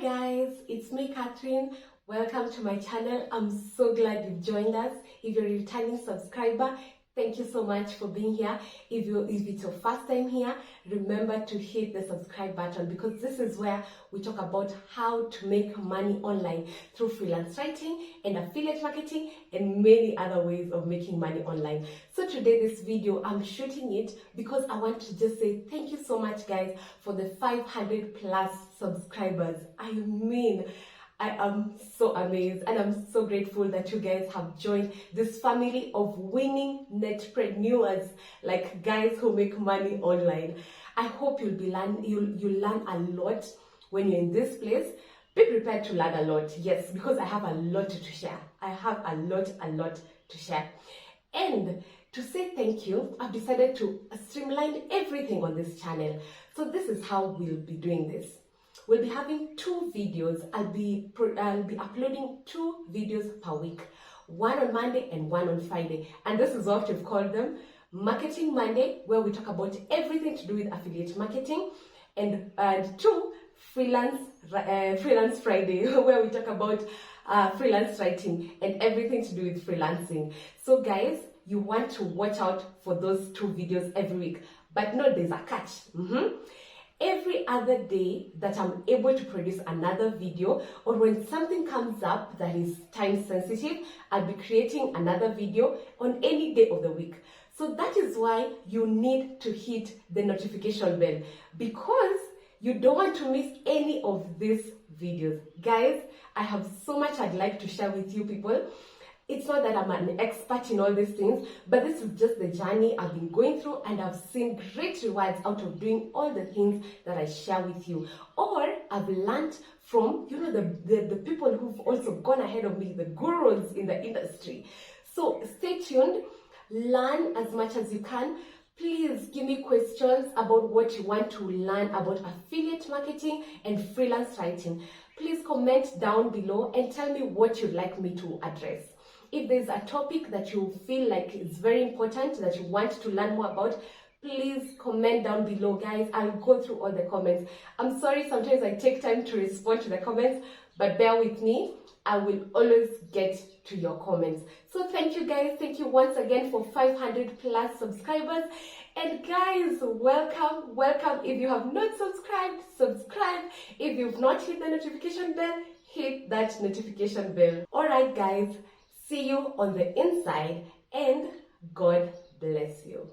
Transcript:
guys, it's me Catherine. Welcome to my channel. I'm so glad you've joined us. If you're a returning subscriber, thank you so much for being here. If it's your first time here, remember to hit the subscribe button because this is where we talk about how to make money online through freelance writing and affiliate marketing and many other ways of making money online. So today this video, I'm shooting it because I want to just say thank you so much guys for the 500 plus subscribers. I mean, I am so amazed and I'm so grateful that you guys have joined this family of winning netpreneurs, like guys who make money online. I hope you'll learn a lot when you're in this place. Be prepared to learn a lot, yes, because I have a lot to share. I have a lot to share. And to say thank you, I've decided to streamline everything on this channel. So this is how we'll be doing this. We'll be having 2 videos. I'll be uploading 2 videos per week, one on Monday and one on Friday. And this is what we've called them Marketing Monday, where we talk about everything to do with affiliate marketing, and 2 Freelance Friday, where we talk about freelance writing and everything to do with freelancing. So guys, you want to watch out for those 2 videos every week. But no, there's a catch. Every other day that I'm able to produce another video, or when something comes up that is time sensitive, I'll be creating another video on any day of the week. So that is why you need to hit the notification bell, because you don't want to miss any of these videos. Guys, I have so much I'd like to share with you people. It's not that I'm an expert in all these things, but this is just the journey I've been going through, and I've seen great rewards out of doing all the things that I share with you. Or I've learned from, the people who've also gone ahead of me, the gurus in the industry. So stay tuned, learn as much as you can. Please give me questions about what you want to learn about affiliate marketing and freelance writing. Please comment down below and tell me what you'd like me to address. If there's a topic that you feel like is very important, that you want to learn more about, please comment down below, guys. I'll go through all the comments. I'm sorry, sometimes I take time to respond to the comments, but bear with me. I will always get to your comments. So thank you guys. Thank you once again for 500 plus subscribers. And guys, welcome. If you have not subscribed, subscribe. If you've not hit the notification bell, hit that notification bell. All right, guys. See you on the inside, and God bless you.